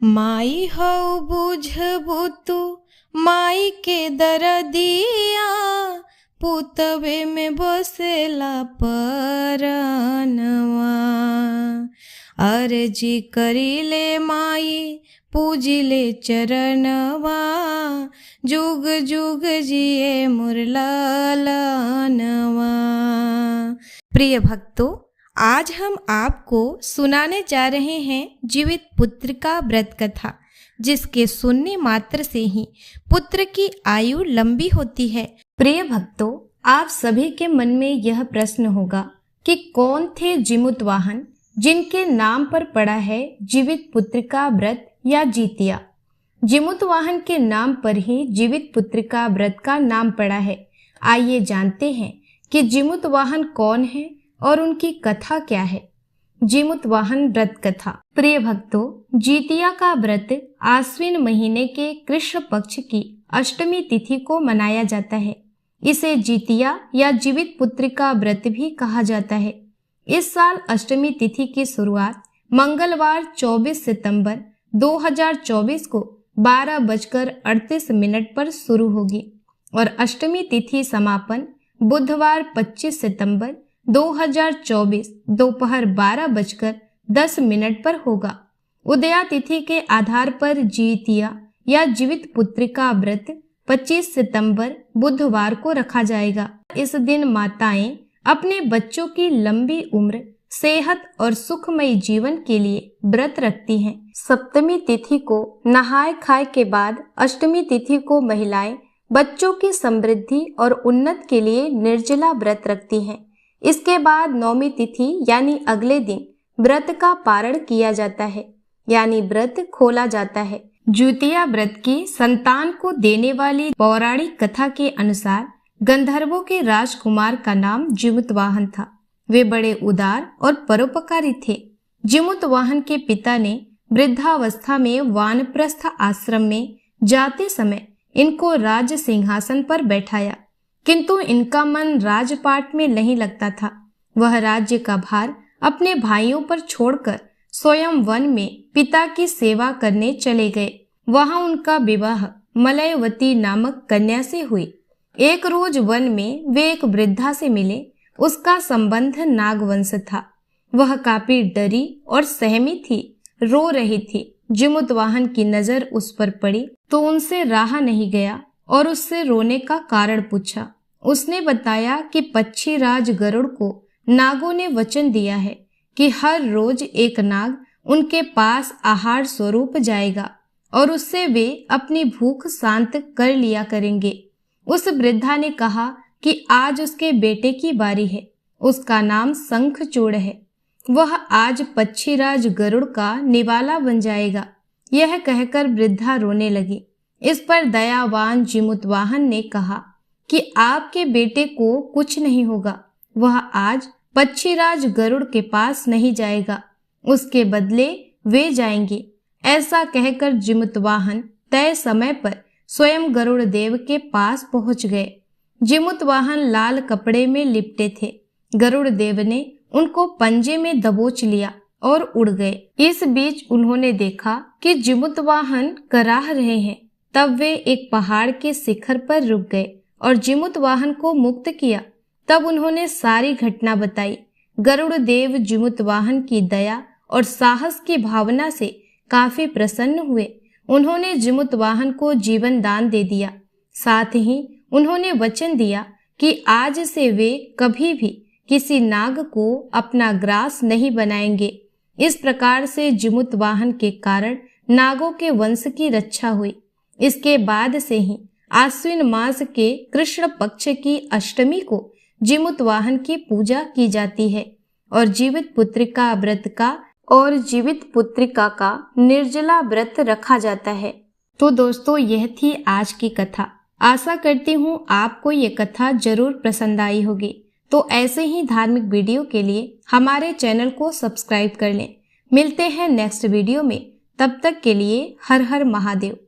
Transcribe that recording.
माई हौ बुझबू तू माई के दरदिया, पुतवे में बसेला परनवा। अर्जी करीले माई पूजिले चरणवा, जुग जुग जिए मोर लालनवा। प्रिय भक्तों, आज हम आपको सुनाने जा रहे हैं जीवित पुत्र का व्रत कथा, जिसके सुनने मात्र से ही पुत्र की आयु लंबी होती है। प्रिय भक्तों, आप सभी के मन में यह प्रश्न होगा कि कौन थे जीमूत वाहन जिनके नाम पर पड़ा है जीवित पुत्र का व्रत या जीतिया। जीमूत वाहन के नाम पर ही जीवित पुत्र का व्रत का नाम पड़ा है। आइए जानते हैं कि जीमूत वाहन कौन है और उनकी कथा क्या है। जीमूत वाहन व्रत कथा। प्रिय भक्तों, जीतिया का व्रत आश्विन महीने के कृष्ण पक्ष की अष्टमी तिथि को मनाया जाता है। इसे जीतिया या जीवित पुत्र का व्रत भी कहा जाता है। इस साल अष्टमी तिथि की शुरुआत मंगलवार 24 सितंबर 2024 को 12:38 पर शुरू होगी और अष्टमी तिथि समापन बुधवार 25 सितंबर 2024 दोपहर 12:10 पर होगा। उदया तिथि के आधार पर जीतिया या जीवित पुत्र का व्रत 25 सितंबर बुधवार को रखा जाएगा। इस दिन माताएं अपने बच्चों की लंबी उम्र, सेहत और सुखमयी जीवन के लिए व्रत रखती हैं। सप्तमी तिथि को नहाय खाए के बाद अष्टमी तिथि को महिलाएं बच्चों की समृद्धि और उन्नति के लिए निर्जला व्रत रखती हैं। इसके बाद नौमी तिथि यानी अगले दिन व्रत का पारण किया जाता है, यानी व्रत खोला जाता है। जीतिया व्रत की संतान को देने वाली पौराणिक कथा के अनुसार गंधर्वों के राजकुमार का नाम जीमूत वाहन था। वे बड़े उदार और परोपकारी थे। जीमूत वाहन के पिता ने वृद्धावस्था में वानप्रस्थ आश्रम में जाते समय इनको राज सिंहासन पर बैठाया, किंतु इनका मन राजपाट में नहीं लगता था। वह राज्य का भार अपने भाइयों पर छोड़कर स्वयं वन में पिता की सेवा करने चले गए। वहां उनका विवाह मलयवती नामक कन्या से हुई। एक रोज वन में वे एक वृद्धा से मिले। उसका संबंध नागवंश था। वह काफी डरी और सहमी थी, रो रही थी। जीमूत वाहन की नजर उस पर पड़ी तो उनसे रहा नहीं गया और उससे रोने का कारण पूछा। उसने बताया कि पक्षीराज गरुड़ को नागों ने वचन दिया है कि हर रोज एक नाग उनके पास आहार स्वरूप जाएगा और उससे वे अपनी भूख शांत कर लिया करेंगे। उस वृद्धा ने कहा कि आज उसके बेटे की बारी है। उसका नाम शंखचूड़ है। वह आज पक्षीराज गरुड़ का निवाला बन जाएगा। यह कहकर वृद्धा रोने लगी। इस पर दयावान जीमूत वाहन ने कहा कि आपके बेटे को कुछ नहीं होगा। वह आज पक्षीराज गरुड़ के पास नहीं जाएगा, उसके बदले वे जाएंगे। ऐसा कहकर जीमूत वाहन तय समय पर स्वयं गरुड़ देव के पास पहुंच गए। जीमूत वाहन लाल कपड़े में लिपटे थे। गरुड़ देव ने उनको पंजे में दबोच लिया और उड़ गए। इस बीच उन्होंने देखा कि जीमूत वाहन कराह रहे हैं। तब वे एक पहाड़ के शिखर पर रुक गए और जीमूत वाहन को मुक्त किया। तब उन्होंने सारी घटना बताई। गरुड़ देव जीमूत वाहन की दया और साहस की भावना से काफी प्रसन्न हुए। उन्होंने जीमूत वाहन को जीवन दान दे दिया। साथ ही उन्होंने वचन दिया कि आज से वे कभी भी किसी नाग को अपना ग्रास नहीं बनाएंगे। इस प्रकार से जीमूत वाहन के कारण नागों के वंश की रक्षा हुई। इसके बाद से ही आश्विन मास के कृष्ण पक्ष की अष्टमी को जीमूत वाहन की पूजा की जाती है और जीवित पुत्रिका व्रत का और जीवित पुत्रिका का निर्जला व्रत रखा जाता है। तो दोस्तों, यह थी आज की कथा। आशा करती हूँ आपको ये कथा जरूर पसंद आई होगी। तो ऐसे ही धार्मिक वीडियो के लिए हमारे चैनल को सब्सक्राइब कर लें। मिलते हैं नेक्स्ट वीडियो में। तब तक के लिए हर हर महादेव।